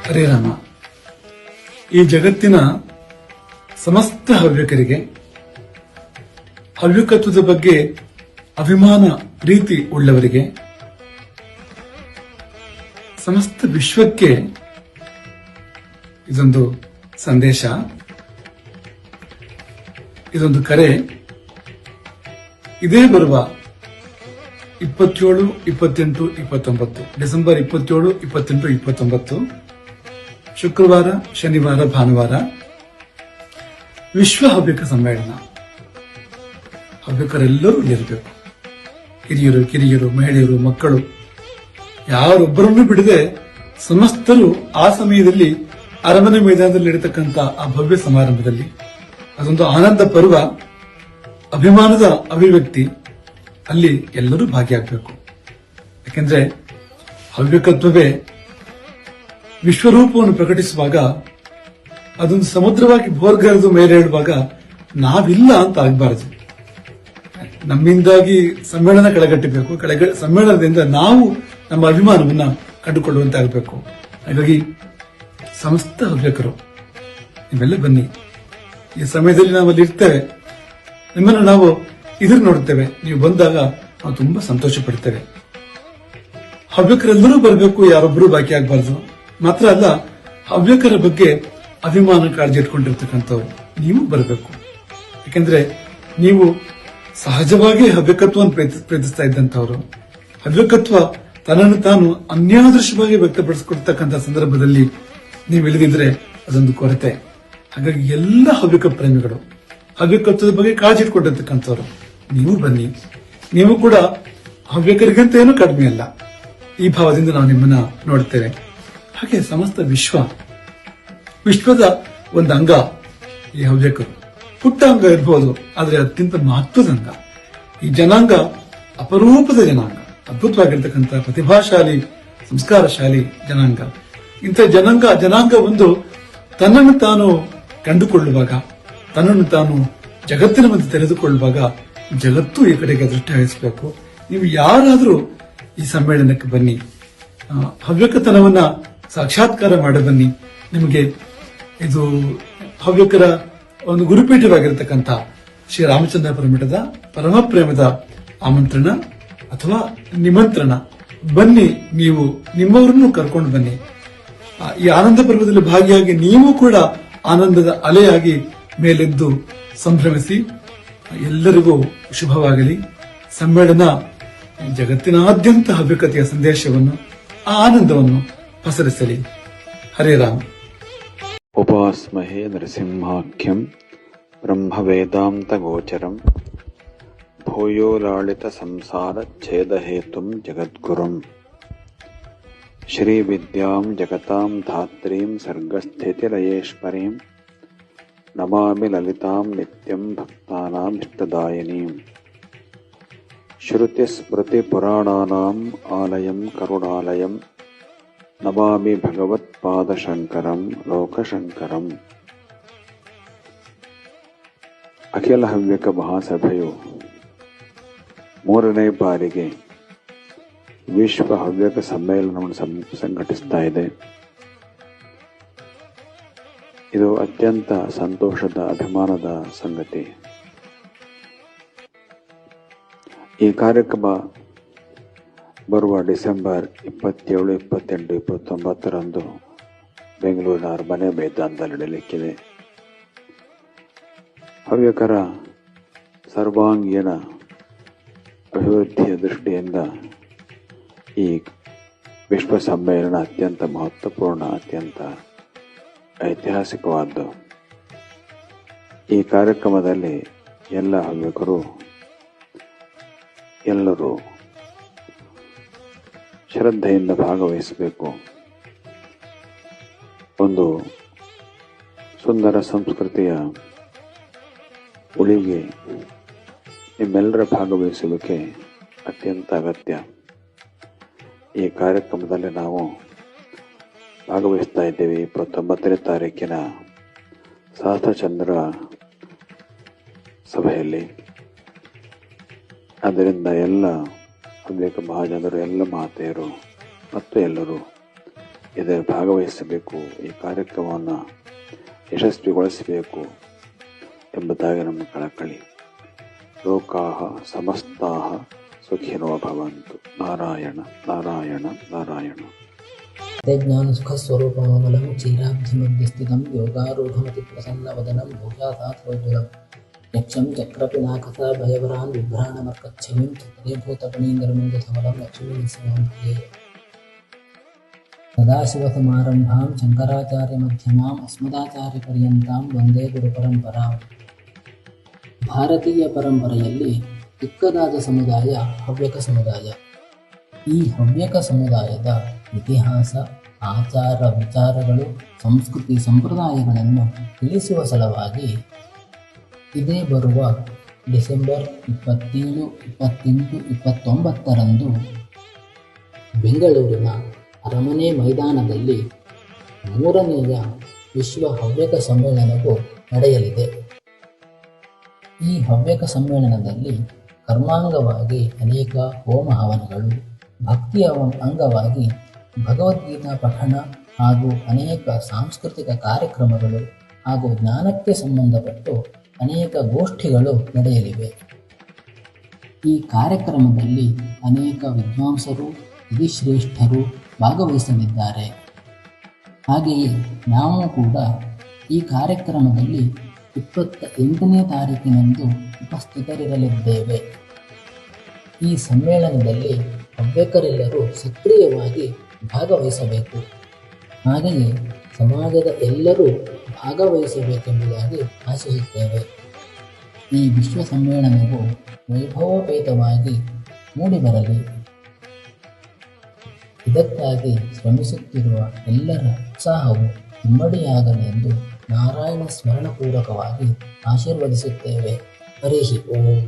ಹರೇ ರಾಮ. ಈ ಜಗತ್ತಿನ ಸಮಸ್ತ ಹವ್ಯಕರಿಗೆ ಹವ್ಯಕತ್ವದ ಬಗ್ಗೆ ಅಭಿಮಾನ ಪ್ರೀತಿ ಉಳ್ಳವರಿಗೆ ಸಮಸ್ತ ವಿಶ್ವಕ್ಕೆ ಇದೊಂದು ಸಂದೇಶ, ಇದೊಂದು ಕರೆ. ಇದೇ ಬರುವ 27, 28, 29 ಡಿಸೆಂಬರ್ 27, 28, 29 ಶುಕ್ರವಾರ, ಶನಿವಾರ, ಭಾನುವಾರ ವಿಶ್ವ ಹವ್ಯಕ ಸಮ್ಮೇಳನ. ಹವ್ಯಕರೆಲ್ಲರೂ ಇರಬೇಕು. ಹಿರಿಯರು, ಕಿರಿಯರು, ಮಹಿಳೆಯರು, ಮಕ್ಕಳು ಯಾರೊಬ್ಬರನ್ನು ಬಿಡದೆ ಸಮಸ್ತರು ಆ ಸಮಯದಲ್ಲಿ ಅರಮನೆ ಮೈದಾನದಲ್ಲಿ ನಡೀತಕ್ಕಂಥ ಆ ಭವ್ಯ ಸಮಾರಂಭದಲ್ಲಿ ಅದೊಂದು ಆನಂದ ಪರ್ವ, ಅಭಿಮಾನದ ಅಭಿವ್ಯಕ್ತಿ. ಅಲ್ಲಿ ಎಲ್ಲರೂ ಭಾಗಿಯಾಗಬೇಕು. ಯಾಕೆಂದ್ರೆ ಹವ್ಯಕತ್ವವೇ ವಿಶ್ವರೂಪವನ್ನು ಪ್ರಕಟಿಸುವಾಗ, ಅದೊಂದು ಸಮುದ್ರವಾಗಿ ಬೋರ್ಗರೆದು ಮೇಲೆ ಹೇಳುವಾಗ ನಾವಿಲ್ಲ ಅಂತ ಆಗಬಾರದು. ನಮ್ಮಿಂದಾಗಿ ಸಮ್ಮೇಳನ ಕೆಳಗಟ್ಟಬೇಕು, ಸಮ್ಮೇಳನದಿಂದ ನಾವು ನಮ್ಮ ಅಭಿಮಾನವನ್ನ ಕಂಡುಕೊಳ್ಳುವಂತಾಗಬೇಕು. ಹಾಗಾಗಿ ಸಮಸ್ತ ಹವ್ಯಕರು ನೀವೆಲ್ಲ ಬನ್ನಿ. ಈ ಸಮಯದಲ್ಲಿ ನಾವಲ್ಲಿ ಇರ್ತೇವೆ, ನಿಮ್ಮನ್ನು ನಾವು ಎದುರು ನೋಡುತ್ತೇವೆ. ನೀವು ಬಂದಾಗ ನಾವು ತುಂಬಾ ಸಂತೋಷ ಪಡ್ತೇವೆ. ಹವ್ಯಕರೆಲ್ಲರೂ ಬರಬೇಕು, ಯಾರೊಬ್ಬರೂ ಬಾಕಿ ಆಗಬಾರ್ದು. ಮಾತ್ರ ಅಲ್ಲ, ಹವ್ಯಕರ ಬಗ್ಗೆ ಅಭಿಮಾನ ಕಾಳಜಿ ಇಟ್ಕೊಂಡಿರ್ತಕ್ಕಂಥವ್ರು ನೀವು ಬರಬೇಕು. ಯಾಕೆಂದ್ರೆ ನೀವು ಸಹಜವಾಗಿ ಹವ್ಯಕತ್ವವನ್ನು ಪ್ರೀತಿಸ್ತಾ ಇದ್ದಂಥವ್ರು. ಹವ್ಯಕತ್ವ ತನ್ನನ್ನು ತಾನು ಅನ್ಯಾದೃಶವಾಗಿ ವ್ಯಕ್ತಪಡಿಸಿಕೊಡ್ತಕ್ಕಂಥ ಸಂದರ್ಭದಲ್ಲಿ ನೀವು ಇಳಿದಿದ್ರೆ ಅದೊಂದು ಕೊರತೆ. ಹಾಗಾಗಿ ಎಲ್ಲ ಹವ್ಯಕ ಪ್ರೇಮಿಗಳು, ಹವ್ಯಕತ್ವದ ಬಗ್ಗೆ ಕಾಳಜಿ ಇಟ್ಕೊಂಡಿರ್ತಕ್ಕಂಥವ್ರು ನೀವು ಬನ್ನಿ. ನೀವು ಕೂಡ ಹವ್ಯಕರಿಗಂತ ಏನೂ ಕಡಿಮೆ ಅಲ್ಲ. ಈ ಭಾವದಿಂದ ನಾವು ನಿಮ್ಮನ್ನ ನೋಡ್ತೇವೆ. ಹಾಗೆ ಸಮಸ್ತ ವಿಶ್ವದ ಒಂದು ಅಂಗ ಈ ಹವ್ಯಕರು. ಪುಟ್ಟ ಅಂಗ ಇರಬಹುದು, ಆದರೆ ಅತ್ಯಂತ ಮಹತ್ವದ ಅಂಗ. ಈ ಜನಾಂಗ ಅಪರೂಪದ ಜನಾಂಗ, ಅದ್ಭುತವಾಗಿರ್ತಕ್ಕಂಥ ಪ್ರತಿಭಾಶಾಲಿ, ಸಂಸ್ಕಾರಶಾಲಿ ಜನಾಂಗ. ಇಂಥ ಜನಾಂಗ ಒಂದು ತನ್ನನ್ನು ತಾನು ಕಂಡುಕೊಳ್ಳುವಾಗ, ತನ್ನನ್ನು ತಾನು ಜಗತ್ತಿನ ಮಧ್ಯೆ ತೆರೆದುಕೊಳ್ಳುವಾಗ ಜಗತ್ತು ಈ ಕಡೆಗೆ ದೃಷ್ಟಿ ಹರಿಸಬೇಕು. ನೀವು ಯಾರಾದರೂ ಈ ಸಮ್ಮೇಳನಕ್ಕೆ ಬನ್ನಿ, ಹವ್ಯಕತನವನ್ನ ಸಾಕ್ಷಾತ್ಕಾರ ಮಾಡಿ ಬನ್ನಿ. ನಿಮಗೆ ಇದು ಹವ್ಯಕರ ಒಂದು ಗುರುಪೀಠವಾಗಿರತಕ್ಕಂಥ ಶ್ರೀ ರಾಮಚಂದ್ರಾಪುರ ಮಠದ ಪರಮಪ್ರೇಮದ ಆಮಂತ್ರಣ ಅಥವಾ ನಿಮಂತ್ರಣ. ಬನ್ನಿ, ನೀವು ನಿಮ್ಮವರನ್ನು ಕರ್ಕೊಂಡು ಬನ್ನಿ. ಈ ಆನಂದ ಪರ್ವದಲ್ಲಿ ಭಾಗಿಯಾಗಿ ನೀವು ಕೂಡ ಆನಂದದ ಅಲೆಯಾಗಿ ಮೇಲೆದ್ದು ಸಂಭ್ರಮಿಸಿ. ಎಲ್ಲರಿಗೂ ಶುಭವಾಗಲಿ. ಸಮ್ಮೇಳನ ಜಗತ್ತಿನಾದ್ಯಂತ ಹವ್ಯಕತೆಯ ಸಂದೇಶವನ್ನು, ಆ ಆನಂದವನ್ನು ಪಸರಿಸಲಿ. ಹರೇ ರಾಮ. ಉಪಾಸ್ಮಹೇ ನರಸಿಂಹಾಖ್ಯಂ ಬ್ರಹ್ಮವೇದಾಂತ ಗೋಚರಂ ಭೂಯೋ ಲಾಳಿತ ಸಂಸಾರ ಛೇದಹೇತುಂ ಜಗದ್ಗುರುಂ ಶ್ರೀ ವಿದ್ಯಾಂ ಜಗತಾಂ ಧಾತ್ರೀಂ ಸರ್ಗಸ್ಥಿತಿಲಯೇಶ್ವರೀಂ ನಮಾಮಿ ಲಲಿತಾಂ ನಿತ್ಯಂ ಭಕ್ತಾನಾಂ ಇಷ್ಟದಾಯಿನೀಂ ಶ್ರುತಿ ಸ್ಮೃತಿ ಪುರಾಣಾನಾಂ ಆಲಯಂ ಕರುಣಾಲಯಂ ನಮಾಮಿ ಭಗವತ್ಪಾದಶಂಕರಂ ಲೋಕಶಂಕರಂ. ಅಖಿಲ ಹವ್ಯಕ ಮಹಾಸಭೆಯು 3ನೇ ಬಾರಿಗೆ ವಿಶ್ವ ಹವ್ಯಕ ಸಮ್ಮೇಳನವನ್ನು ಸಂಘಟಿಸ್ತಾ ಇದೆ. ಇದು ಅತ್ಯಂತ ಸಂತೋಷದ, ಅಭಿಮಾನದ ಸಂಗತಿ. ಈ ಕಾರ್ಯಕ್ರಮ ಬರುವ ಡಿಸೆಂಬರ್ 27, 28, 29ರಂದು ಬೆಂಗಳೂರಿನ ಅರಮನೆ ಮೈದಾನದಲ್ಲಿ ನಡೆಯಲಿಕ್ಕಿದೆ. ಹವ್ಯಕರ ಸರ್ವಾಂಗೀಣ ಅಭಿವೃದ್ಧಿಯ ದೃಷ್ಟಿಯಿಂದ ಈ ವಿಶ್ವ ಸಮ್ಮೇಳನ ಅತ್ಯಂತ ಮಹತ್ವಪೂರ್ಣ, ಅತ್ಯಂತ ಐತಿಹಾಸಿಕವಾದ್ದು. ಈ ಕಾರ್ಯಕ್ರಮದಲ್ಲಿ ಎಲ್ಲ ಹವ್ಯಕರು, ಎಲ್ಲರೂ ಶ್ರದ್ಧೆಯಿಂದ ಭಾಗವಹಿಸಬೇಕು. ಒಂದು ಸುಂದರ ಸಂಸ್ಕೃತಿಯ ಉಳಿಗೆ ನಿಮ್ಮೆಲ್ಲರ ಭಾಗವಹಿಸುವಿಕೆ ಅತ್ಯಂತ ಅಗತ್ಯ. ಈ ಕಾರ್ಯಕ್ರಮದಲ್ಲಿ ನಾವು ಭಾಗವಹಿಸ್ತಾ ಇದ್ದೇವೆ 29ನೇ ತಾರೀಕಿನ ಸಹಸ್ರಚಂದ್ರ ಸಭೆಯಲ್ಲಿ. ಆದ್ದರಿಂದ ಎಲ್ಲ ಹವ್ಯಕ ಮಹಾಜನರು, ಎಲ್ಲ ಮಾತೆಯರು ಮತ್ತು ಎಲ್ಲರೂ ಇದರಲ್ಲಿ ಭಾಗವಹಿಸಬೇಕು, ಈ ಕಾರ್ಯಕ್ರಮವನ್ನು ಯಶಸ್ವಿಗೊಳಿಸಬೇಕು ಎಂಬುದಾಗಿ ನಮ್ಮ ಕಳಕಳಿ. ಲೋಕಾಹ ಸಮಸ್ತಾಹ ಸುಖಿನೋ ಭವಂತು. ನಾರಾಯಣ ನಾರಾಯಣ ನಾರಾಯಣ. ಜ್ಞಾನ ಸುಖ ಸ್ವರೂಪಮಲಂ ಕ್ಷೀರಾಬ್ಧಿ ಮಧ್ಯಸ್ಥಿತಂ ಯೋಗಾರೂಢಮತಿ ಪ್ರಸನ್ನ ವದನಂ ಭೂಯಾತಾತ್ರೋಜ್ವಲಂ ಯಕ್ಷಂ ಚಕ್ರಪಿನಾಕಸ ಭಯವರಾನ್ ವಿಭ್ರಾಣಮರ್ಕಚ್ಛವಿಂ ಚಿತ್ರೇಭೂತಪಣೀಂದ್ರಮಿಂದಧವಲಂ ಲಕ್ಷ್ಮೀ ಸಮೇ ಸದಾಶಿವಸಮಾರಂಭಾಂ ಶಂಕರಾಚಾರ್ಯ ಮಧ್ಯಮಾಂ ಅಸ್ಮದಾಚಾರ್ಯ ಪರ್ಯಂತಾಂ ವಂದೇ ಗುರುಪರಂಪರಾಂ. ಭಾರತೀಯ ಪರಂಪರೆಯಲ್ಲಿ ಚಿಕ್ಕದಾದ ಸಮುದಾಯ ಹವ್ಯಕ ಸಮುದಾಯ. ಈ ಹವ್ಯಕ ಸಮುದಾಯದ ಇತಿಹಾಸ, ಆಚಾರ ವಿಚಾರಗಳು, ಸಂಸ್ಕೃತಿ ಸಂಪ್ರದಾಯಗಳನ್ನು ತಿಳಿಸುವ ಸಲುವಾಗಿ ಇದೇ ಬರುವ ಡಿಸೆಂಬರ್ 27, 28, 29ರಂದು ಬೆಂಗಳೂರಿನ ಅರಮನೆ ಮೈದಾನದಲ್ಲಿ 3ನೇಯ ವಿಶ್ವ ಹವ್ಯಕ ಸಮ್ಮೇಳನವು ನಡೆಯಲಿದೆ. ಈ ಹವ್ಯಕ ಸಮ್ಮೇಳನದಲ್ಲಿ ಕರ್ಮಾಂಗವಾಗಿ ಅನೇಕ ಹೋಮ ಹವನಗಳು, ಭಕ್ತಿಯ ಅಂಗವಾಗಿ ಭಗವದ್ಗೀತಾ ಪಠಣ ಹಾಗೂ ಅನೇಕ ಸಾಂಸ್ಕೃತಿಕ ಕಾರ್ಯಕ್ರಮಗಳು ಹಾಗೂ ಜ್ಞಾನಕ್ಕೆ ಸಂಬಂಧಪಟ್ಟು ಅನೇಕ ಗೋಷ್ಠಿಗಳು ನಡೆಯಲಿವೆ. ಈ ಕಾರ್ಯಕ್ರಮದಲ್ಲಿ ಅನೇಕ ವಿದ್ವಾಂಸರು, ವಿಧಿಶ್ರೇಷ್ಠರು ಭಾಗವಹಿಸಲಿದ್ದಾರೆ. ಹಾಗೆಯೇ ನಾವು ಕೂಡ ಈ ಕಾರ್ಯಕ್ರಮದಲ್ಲಿ 28ನೇ ತಾರೀಕಿನಂದು ಉಪಸ್ಥಿತರಿರಲಿದ್ದೇವೆ. ಈ ಸಮ್ಮೇಳನದಲ್ಲಿ ಹವ್ಯಕರೆಲ್ಲರೂ ಸಕ್ರಿಯವಾಗಿ ಭಾಗವಹಿಸಬೇಕು. ಹಾಗೆಯೇ ಸಮಾಜದ ಎಲ್ಲರೂ ಭಾಗವಹಿಸಬೇಕೆಂಬುದಾಗಿ ಆಶಿಸುತ್ತೇವೆ. ಈ ವಿಶ್ವ ಸಮ್ಮೇಳನವು ವೈಭವೋಪೇತವಾಗಿ ಮೂಡಿಬರಲಿ. ಇದಕ್ಕಾಗಿ ಶ್ರಮಿಸುತ್ತಿರುವ ಎಲ್ಲರ ಉತ್ಸಾಹವು ಇಮ್ಮಡಿಯಾಗಲಿ ಎಂದು ನಾರಾಯಣ ಸ್ಮರಣಪೂರ್ವಕವಾಗಿ ಆಶೀರ್ವದಿಸುತ್ತೇವೆ. ಹರಿ ಓಂ.